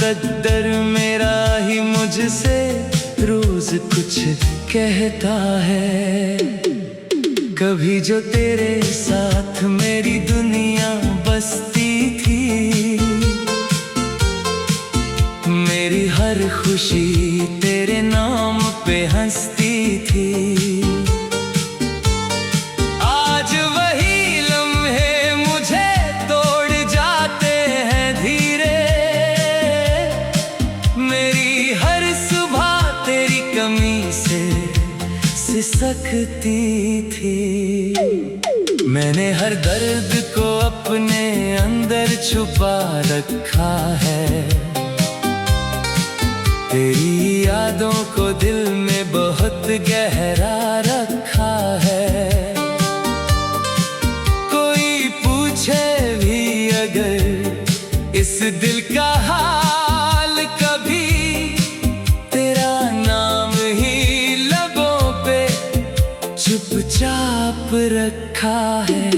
मुकद्दर मेरा ही मुझसे रोज कुछ कहता है। कभी जो तेरे साथ मेरी दुनिया बसती थी, मेरी हर खुशी तेरे नाम पे हंसती थी। आज वही लम्हे मुझे तोड़ जाते हैं धीरे। मेरी हर सुबह तेरी कमी से सिसकती थी। मैंने हर दर्द को अपने अंदर छुपा रखा है। तेरी यादों को दिल में बहुत गहरा रखा है। कोई पूछे भी अगर इस दिल का हाल कभी, तेरा नाम ही लबों पे चुपचाप रखा है।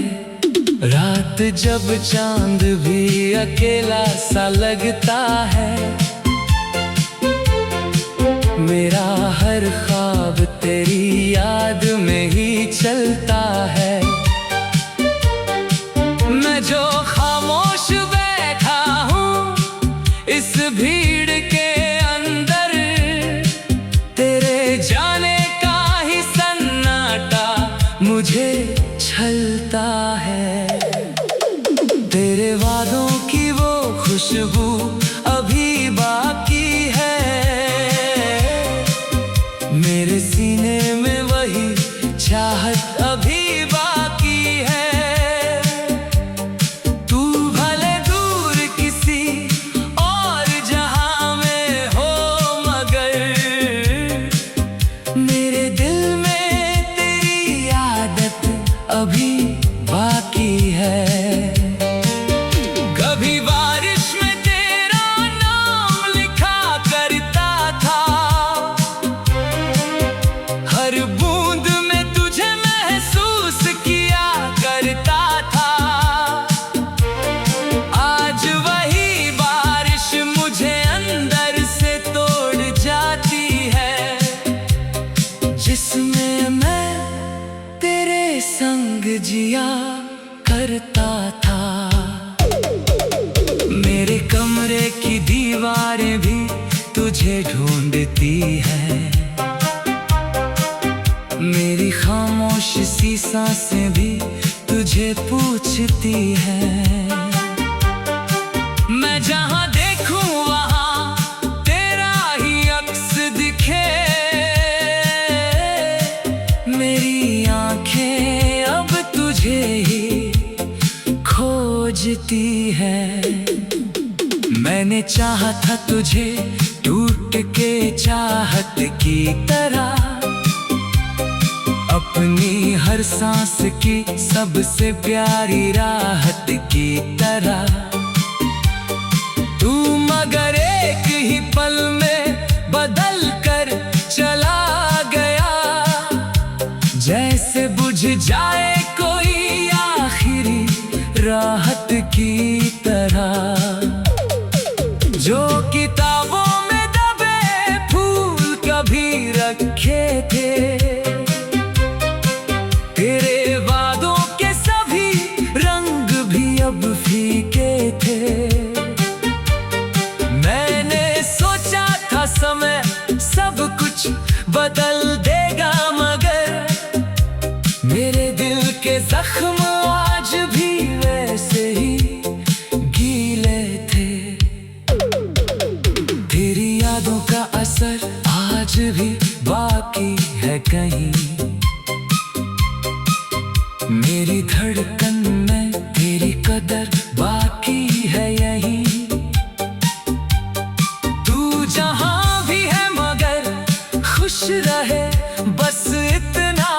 रात जब चांद भी अकेला सा लगता है, मेरा हर ख्वाब तेरी याद में ही चलता है। मैं जो खामोश बैठा हूँ इस भीड़ के अंदर, तेरे जाने का ही सन्नाटा मुझे छलता है। तेरे वादों की वो खुशबू अभी बाकी है। मेरे सीने में वही चाहत अभी बाकी है। तू भले दूर किसी और जहां में हो, मगर मेरे दिल में तेरी आदत अभी बाकी है। कभी बारिश में तेरा नाम लिखा करता था, हर बूंद में तुझे महसूस किया करता था। आज वही बारिश मुझे अंदर से तोड़ जाती है, जिसमें मैं तेरे संग जिया करता था। मेरे कमरे की दीवारें भी तुझे ढूंढती है। मेरी खामोश सी सांसें भी तुझे पूछती हैं। मैं जहां देखूं वहां तेरा ही अक्स दिखे। मेरी आंखें अब तुझे ही खोजती हैं। मैंने चाहा था तुझे टूट के चाहत की तरह, अपनी हर सांस की सबसे प्यारी राहत की तरह। तू मगर एक ही पल में बदल कर चला गया, जैसे बुझ जाए कोई आखिरी राहत की तरह। जो किताबों में दबे फूल कभी रखे थे, तेरे वादों के सभी रंग भी अब फीके थे। मैंने सोचा था समय सब कुछ बदल देगा, मगर मेरे दिल के जख्म आज भी वैसे ही गीले थे। तेरी यादों का असर आज भी बाकी है कहीं। मेरी धड़कन में तेरी कदर बाकी है यहीं। तू जहां भी है मगर खुश रहे बस इतना।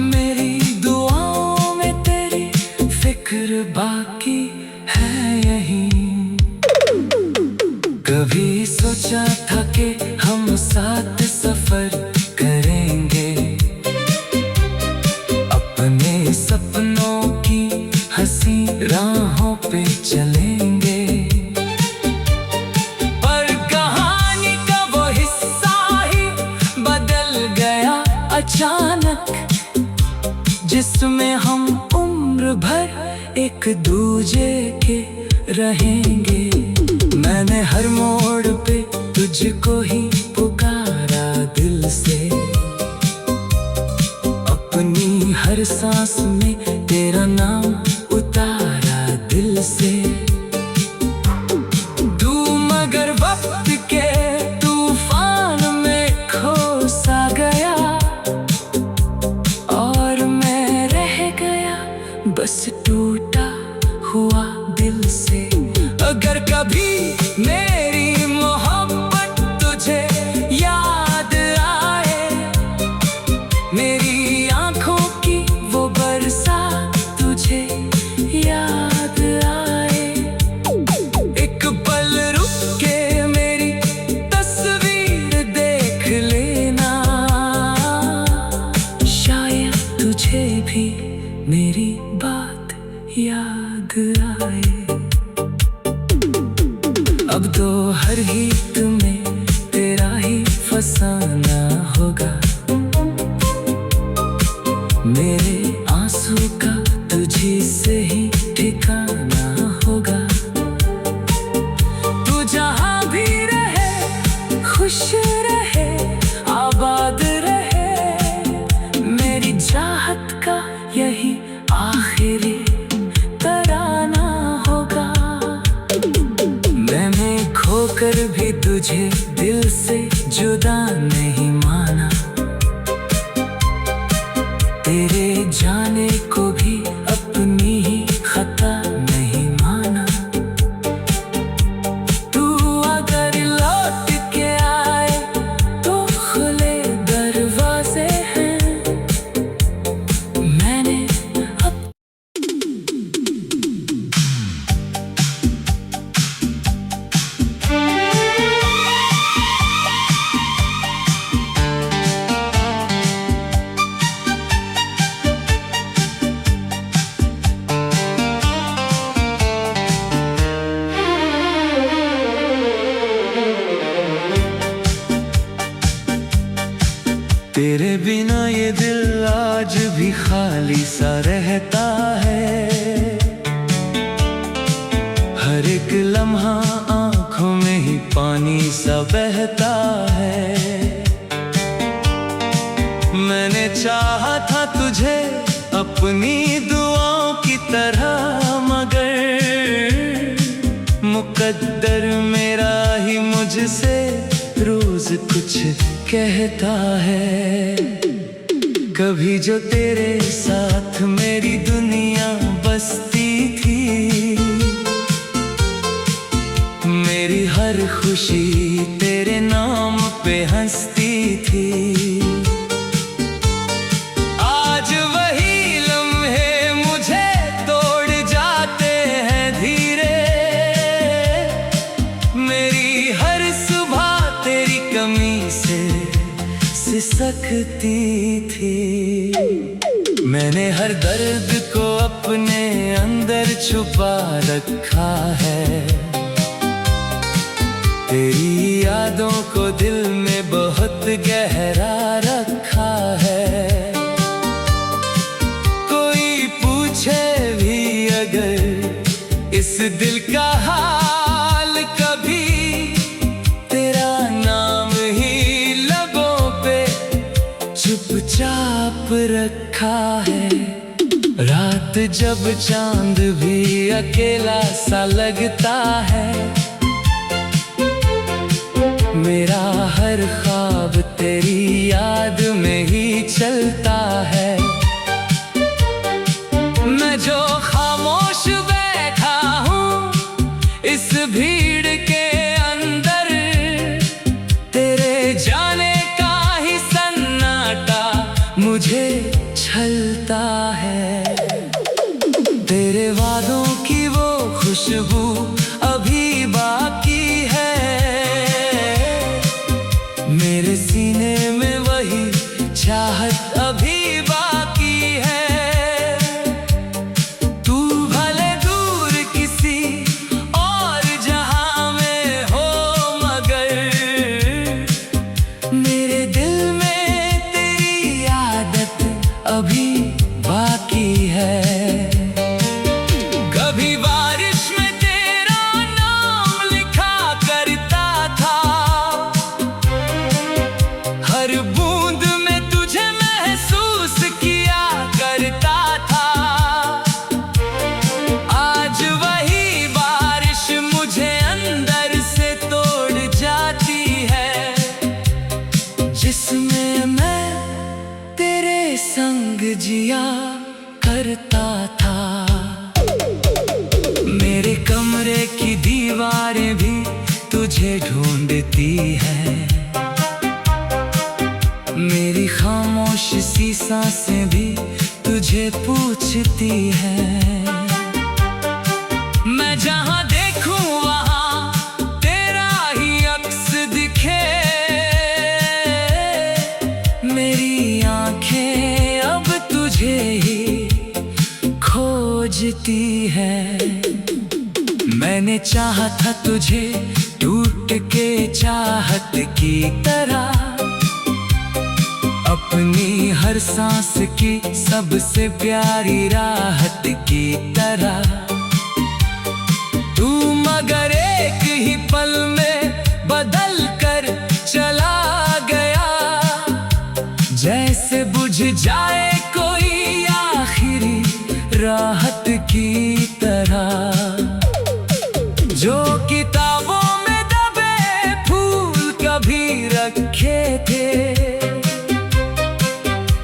मेरी दुआओं में तेरी फिक्र बाकी है यहीं। कभी सोचा था कि हम साथ सफर करेंगे, अपने सपनों की हंसी राहों पे चलेंगे। एक दूजे के रहेंगे। मैंने हर मोड़ पे तुझको ही पुकारा दिल से, अपनी हर सांस में तेरा नाम उतारा दिल से। तू मगर वक्त के तूफान में खो सा गया, और मैं रह गया बस टूटा हुआ दिल से। अगर कभी मेरी मोहब्बत तुझे याद आए, मेरी आंखों की वो बरसात तुझे याद आए, एक पल रुक के मेरी तस्वीर देख लेना, शायद तुझे भी मेरी बात याद आए। अब तो हर गीत में तेरा ही फसाना होगा, मेरे आंसू का तुझी से ही ठिकाना होगा। तू जहां भी रहे खुश रहे आबाद रहे, मेरी चाहत का यही आखिरी तराना होगा। मैंने खोकर भी तुझे दिल से जुदा नहीं माना, तेरे जाने को भी अपनी ही खता नहीं माना। तू अगर लौट के आए तो खुले दरवाजे हैं, मैंने अब तेरे बिना ये दिल आज भी खाली सा रहता है, हर एक लम्हा आंखों में ही पानी सा बहता है। मैंने चाहा था तुझे अपनी दुआओं की तरह, मगर मुकद्दर मेरा ही मुझसे रोज कुछ कहता है। कभी जो तेरे साथ मेरी दुनिया बसती थी, मेरी हर खुशी तेरे नाम पे हंसती थी। आज वही लम्हे मुझे तोड़ जाते हैं धीरे, मेरी हर सुबह तेरी कमी से सिसकती थी। मैंने हर दर्द को अपने अंदर छुपा रखा है, तेरी यादों को दिल में बहुत गहरा रखा है। कोई पूछे भी अगर इस दिल का हाल कभी, तेरा नाम ही लबों पे चुपचाप रखा है। रात जब चांद भी अकेला सा लगता है, मेरा हर ख्वाब तेरी याद में ही चलता है। मैं जो खामोश बैठा हूँ इस भीड़ के अंदर, तेरे जाने का ही सन्नाटा मुझे छलता है। तेरे वादों की वो खुशबू अभी बाकी है, मेरे सीने में वही चाहत अभी बाकी है। तू भले दूर किसी और जहां में हो, मगर मेरे दिल में तेरी आदत अभी बाकी है। दीवारें भी तुझे ढूंढती है, मेरी खामोश सी सांसें भी तुझे पूछती है। मैं जहां देखूं वहां तेरा ही अक्स दिखे, मेरी आंखें अब तुझे ही खोजती है। मैंने चाहा था तुझे टूट के चाहत की तरह, अपनी हर सांस की सबसे प्यारी राहत की तरह। तू मगर एक ही पल में बदल कर चला गया, जैसे बुझ जाए कोई आखिरी राहत की तरह। जो किताबों में दबे फूल कभी रखे थे,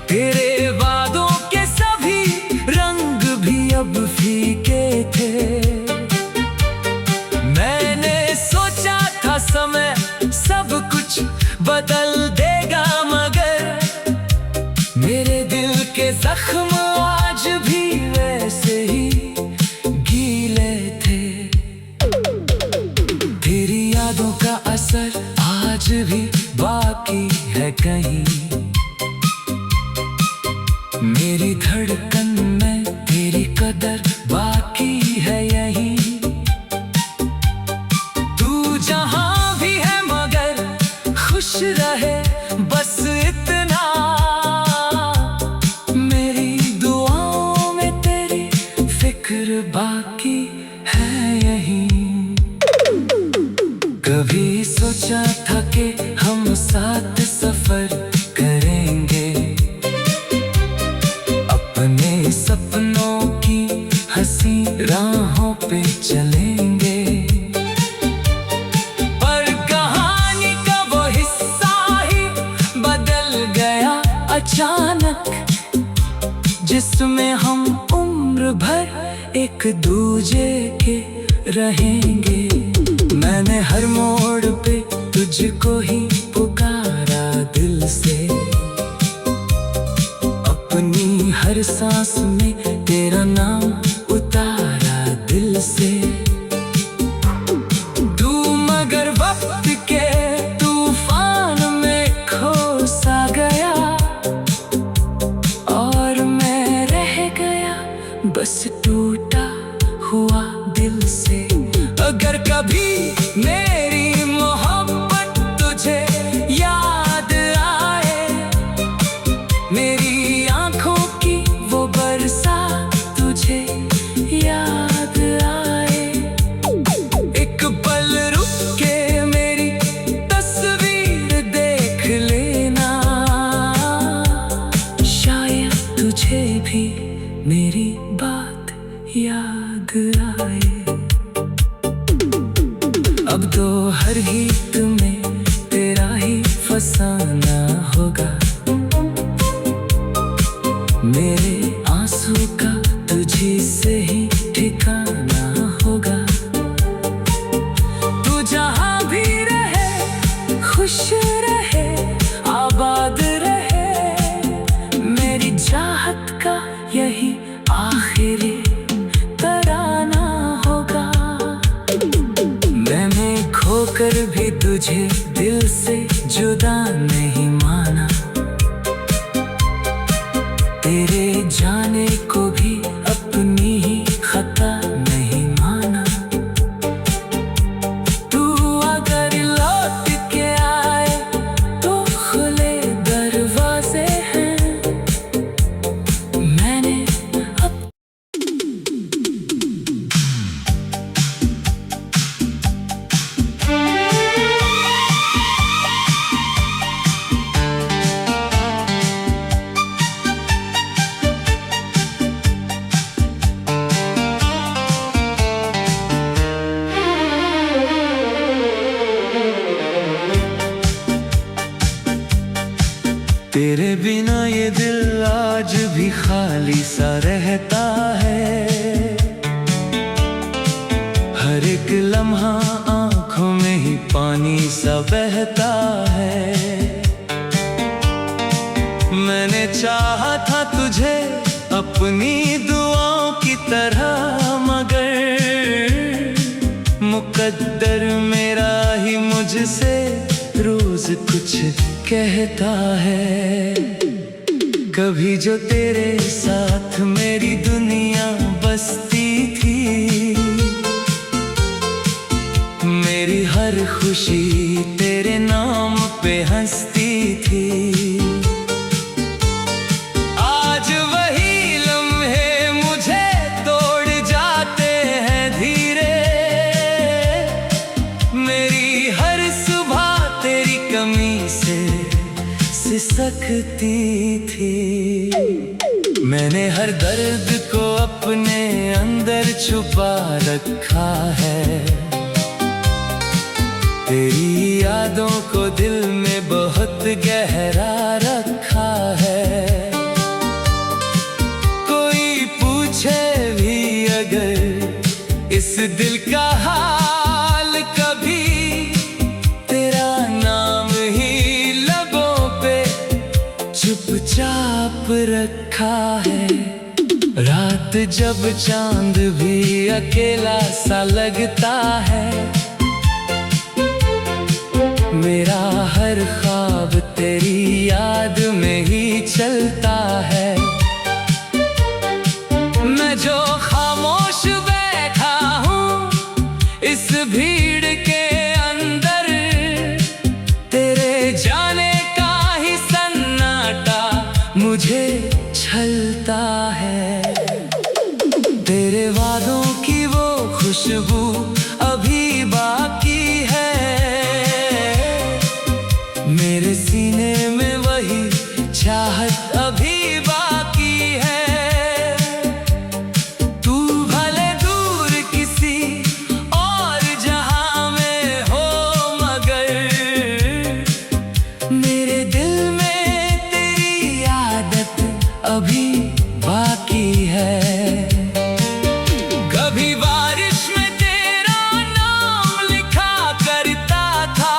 तेरे वादों के सभी रंग भी अब फीके थे। मैंने सोचा था समय सब कुछ बदल देगा, मगर मेरे दिल के जख्म आज भी वैसे ही गीले थे। तेरी यादों का असर आज भी बाकी है कहीं, मेरी धड़कन में तेरी कदर बाकी है यहीं। तू जहां भी है मगर खुश रहे बस इतना, मेरी दुआओं में तेरी फिक्र बाकी है यहीं। कभी सोचा था कि हम साथ सफर करेंगे, अपने सपनों की हंसी राहों पे चलेंगे, पर कहानी का वो हिस्सा ही बदल गया अचानक, जिसमें हम उम्र भर एक दूजे के रहेंगे। मैंने हर मोड़ पे तुझको ही पुकारा दिल से, अपनी हर सांस में तेरा नाम उतारा दिल से। तू मगर वक्त के तूफान में खो सा गया, और मैं रह गया बस टूटा हुआ दिल से। अगर कभी मेरी मोहब्बत तुझे याद आए, मेरी आंखों की वो बरसात तुझे याद आए, एक पल रुक के मेरी तस्वीर देख लेना, शायद तुझे भी मेरी बात याद आए। अब तो हर गीत में तेरा ही फसाना होगा, मेरे आंसू का तुझी से ही ठिकाना होगा। तू जहां भी रहे खुश रहे आबाद रहे, मेरी चाहत का यही आखिरी तराना होगा। मैंने खोकर भी तुझे दिल से जुदा नहीं माना, तेरे जाने को भी अपनी ही खता नहीं माना। तू अगर लौट के आए तो खुले दरवाजे हैं, मैंने अब तेरे बिना ये दिल आज भी खाली सा रहता है, हर एक लम्हा मुकद्दर मेरा ही मुझसे रोज कुछ कहता है। कभी जो तेरे साथ मेरी दुनिया बसती थी, मेरी हर खुशी तेरे नाम पे हंसती थी। आज वही लम्हे मुझे तोड़ जाते हैं धीरे, मेरी हर सुबह तेरी कमी से सिसकती थी। मैंने हर दर्द को अपने अंदर छुपा रखा है, तेरी यादों को दिल में बहुत गहरा रखा है। कोई पूछे भी अगर इस दिल का हाल कभी, तेरा नाम ही लबों पे चुपचाप रखा है। रात जब चांद भी अकेला सा लगता है, मेरा हर ख्वाब तेरी याद में ही चलता है। मैं जो खामोश बैठा हूँ इस भीड़ के अंदर, तेरे जाने का ही सन्नाटा मुझे छलता है। तेरे वादों की वो खुशबू अभी बाकी है, मेरे सीने में वही चाहत अभी बाकी है। तू भले दूर किसी और जहां में हो, मगर मेरे दिल में तेरी आदत अभी बाकी है। कभी बारिश में तेरा नाम लिखा करता था,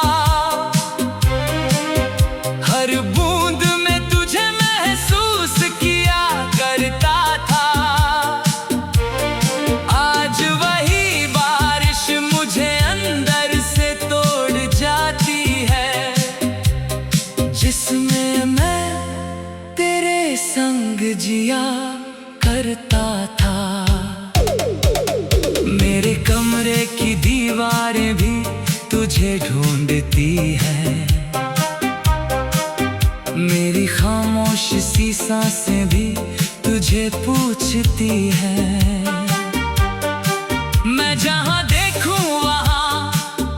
हर बूंद में तुझे महसूस किया करता था। आज वही बारिश मुझे अंदर से तोड़ जाती है, जिसमें मैं तेरे संग जिया करता था। मेरे कमरे की दीवारें भी तुझे ढूंढती है, मेरी खामोश सी सांसें भी तुझे पूछती है। मैं जहां देखूं वहां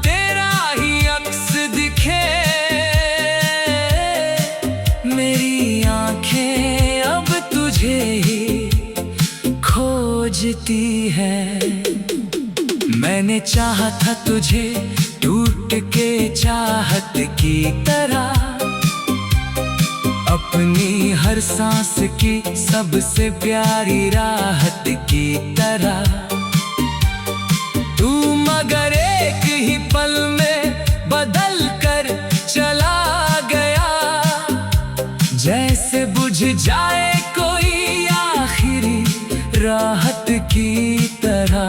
तेरा ही अक्स दिखे, मेरी आंखें अब तुझे ही खोजती है। मैंने चाहा था तुझे टूट के चाहत की तरह, अपनी हर सांस की सबसे प्यारी राहत की तरह। तू मगर एक ही पल में बदल कर चला गया, जैसे बुझ जाए कोई आखिरी राहत की तरह।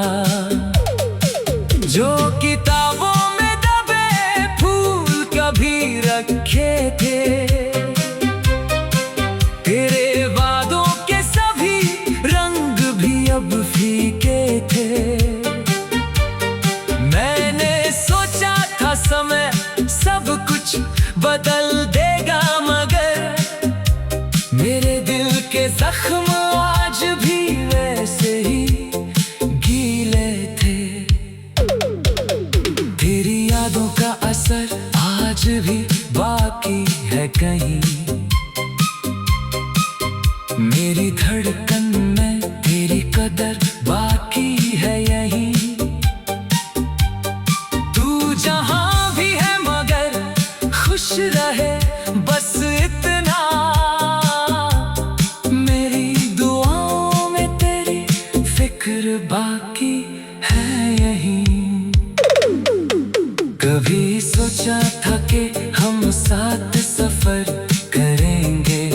जो किताबों में दबे फूल कभी रखे थे, तेरे वादों के सभी रंग भी अब फीके थे। मैंने सोचा था समय सब कुछ बदल देगा, मगर मेरे दिल के जख्म आज भी वैसे ही गीले थे। तेरी यादों का असर आज भी बाकी है कहीं, मेरी धड़कन में तेरी कदर बाकी है यहीं। तू जहां भी है मगर खुश रहे बस इतना, मेरी दुआओं में तेरी फिक्र बाकी है यहीं। कभी सोचा था कि हम साथ सफर करेंगे,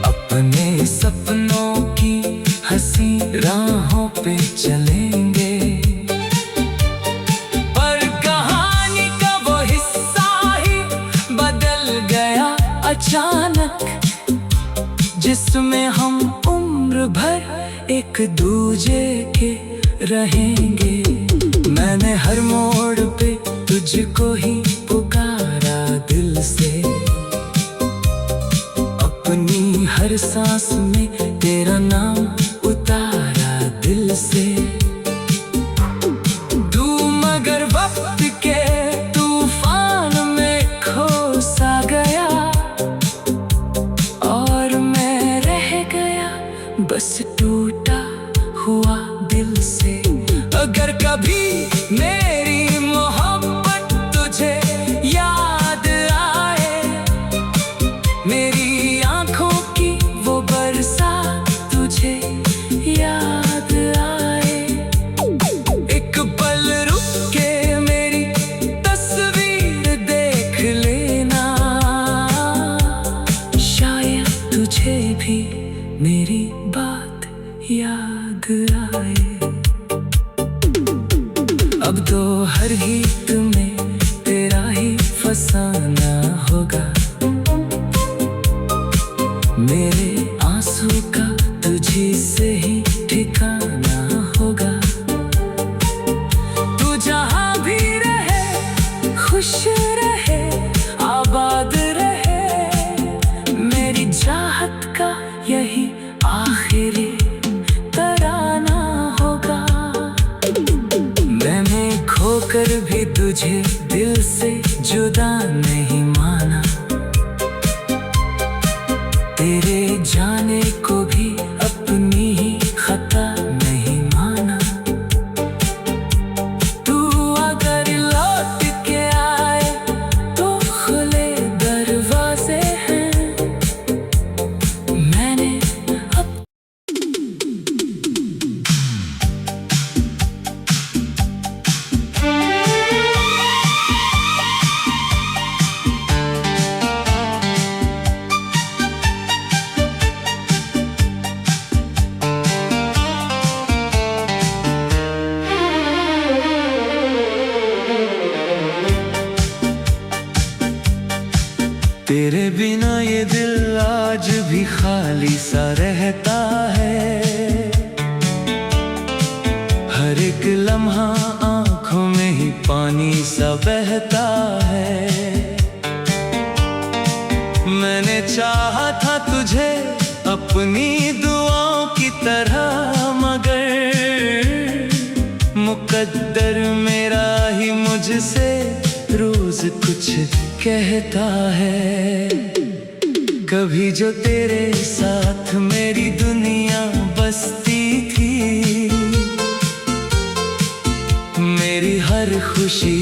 अपने सपनों की हंसी राहों पे चलेंगे। एक दूजे के रहेंगे। मैंने हर मोड़ पे तुझको ही पुकारा दिल से, अपनी हर सांस में तेरा नाम उतारा दिल से। तू मगर वक्त के तूफान में खो सा गया, और मैं रह गया बस टूटा हुआ दिल से। अगर कभी मेरी मोहब्बत तुझे याद आए, मेरी आंखों की वो बरसात तुझे याद आए, एक पल रुक के मेरी तस्वीर देख लेना, शायद तुझे भी मेरी बात याद आए। अब तो हर गीत में तेरा ही फसाना होगा, मेरे आंसू का तुझी से ही ठिकाना होगा। तू जहां भी रहे खुश रहे आबाद रहे, मेरी चाहत का यही आखिरी तराना होगा। मैंने खोकर भी तुझे दिल से जुदा नहीं माना, तेरे जाने को भी अपनी ही खता नहीं माना। तू अगर लौट के आए तो खुले दरवाजे हैं, मैंने अब तेरे बिना ये दिल आज भी खाली सा रहता है, हर एक लम्हा आंखों में ही पानी सा बहता है। मैंने चाहा था तुझे अपनी दुआओं की तरह, मगर मुकद्दर मेरा ही मुझसे रोज कुछ कहता है। कभी जो तेरे साथ मेरी दुनिया बसती थी, मेरी हर खुशी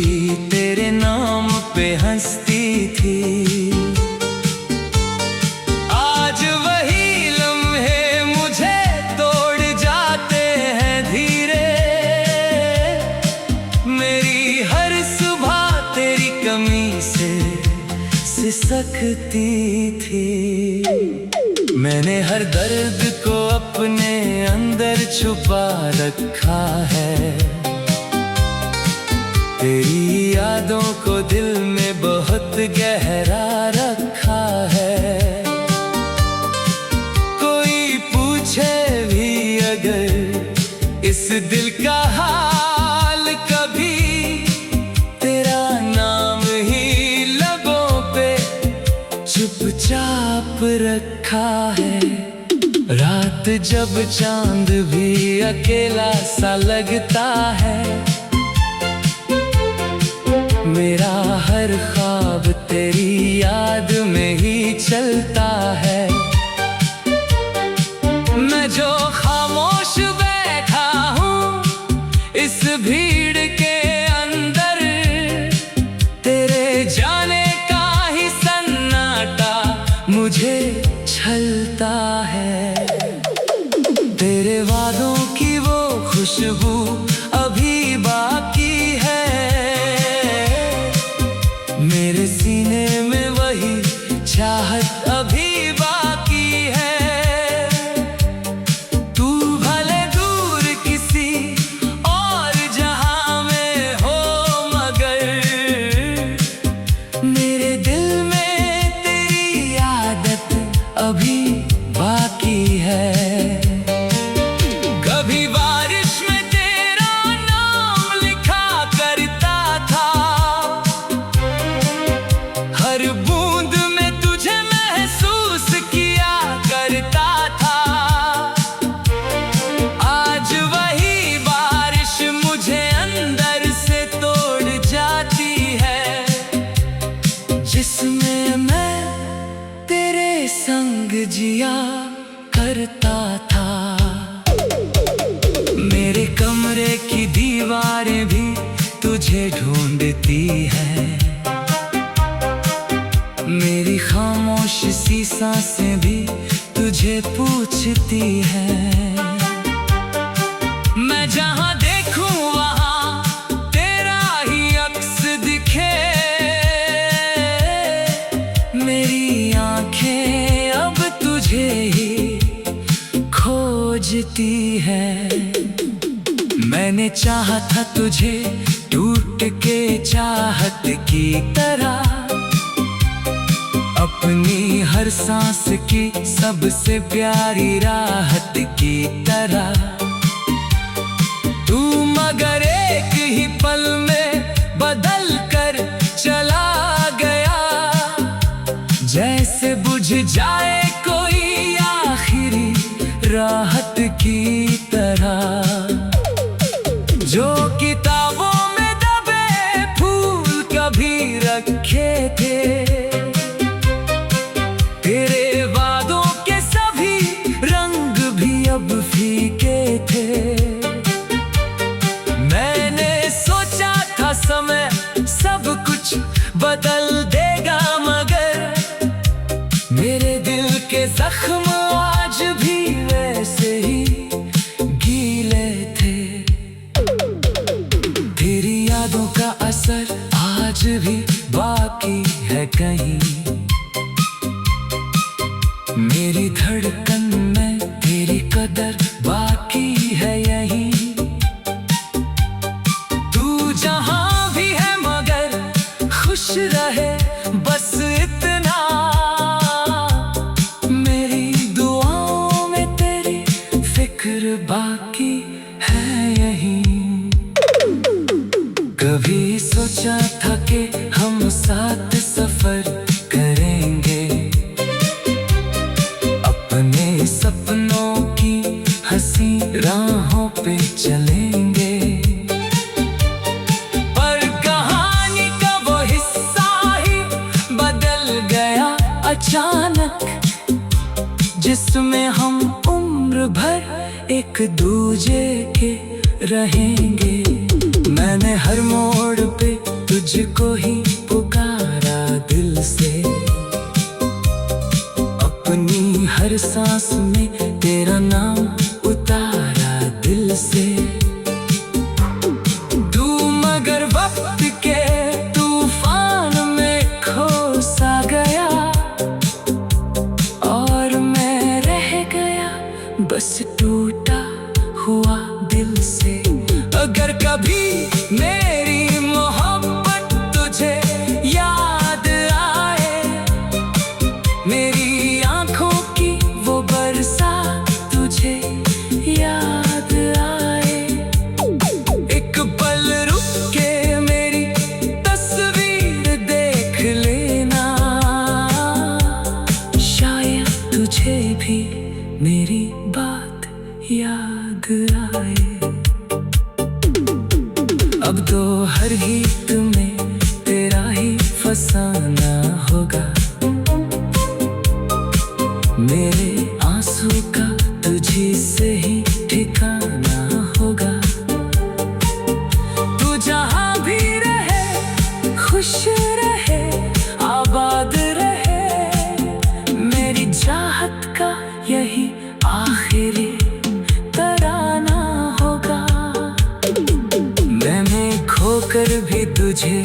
तेरे नाम पे हंसती थी। आज वही लम्हे मुझे तोड़ जाते हैं धीरे, मेरी हर सुबह तेरी कमी से सिसकती थी। मैंने हर दर्द को अपने अंदर छुपा रखा है, तेरी यादों को दिल में बहुत गहरा रखा है। कोई पूछे भी अगर इस दिल का हाल कभी, तेरा नाम ही लबों पे चुपचाप रखा है। रात जब चांद भी अकेला सा लगता है, मेरा हर ख्वाब तेरी याद में ही चलता है। मैं जो खामोश बैठा हूँ इस भीड़ के अंदर, तेरे जाने का ही सन्नाटा मुझे छलता है। तेरे वादों की वो खुशबू अभी बाकी है, मेरे सीने में वही चाहत अभी बाकी है। तू भले दूर किसी और जहां में हो, मगर मेरे दिल में तेरी आदत अभी बाकी है। तुझे ढूंढती है। मेरी खामोश सी सांसें भी तुझे पूछती है। मैं जहां देखूं वहां तेरा ही अक्स दिखे। मेरी आंखें अब तुझे ही खोजती है। मैंने चाहा था तुझे टूट के चाहत की तरह, अपनी हर सांस की सबसे प्यारी राहत की तरह। तू मगर एक ही पल में बदल कर चला गया, जैसे बुझ जाए कोई आखिरी राहत की तरह। जो किताबों में दबे फूल कभी रखे थे, तेरे वादों के सभी रंग भी अब फीके थे। मैंने सोचा था समय सब कुछ बदल देगा, मगर मेरे दिल के जख्म आज भी वैसे ही गीले थे। तेरी यादों का असर आज भी बाकी है कहीं, मेरी धड़कन में तेरी कदर बाकी है यहीं। तू जहां भी है मगर खुश रहे बस इतना, मेरी दुआओं में तेरी फिक्र बाकी है यहीं। कभी सोचा था कि हम साथ सफर करेंगे, अपने सपनों की हंसी राहों पे चलेंगे। पर कहानी का वो हिस्सा ही बदल गया अचानक, जिसमें हम उम्र भर एक दूजे के रहेंगे। मैंने हर मोड़ पे तुझको ही पुकारा दिल से, अपनी हर सांस में तेरा नाम उतारा दिल से। तू मगर वक्त के तूफान में खो सा गया, और मैं रह गया बस टूटा हुआ दिल से। अगर कभी मेरी मोहब्बत तुझे याद आए, मेरी आंखों की वो बरसात तुझे याद आए, एक पल रुक के मेरी तस्वीर देख लेना, शायद तुझे भी मेरी बात याद आए। अब तो हर गीत में तेरा ही फसाना होगा, मेरे आंसू का तुझी से ही ठिकाना होगा। तू जहां भी रहे खुश रहे आबाद रहे, मेरी चाहत का यही आखिरी तराना होगा। मैंने खोकर भी तुझे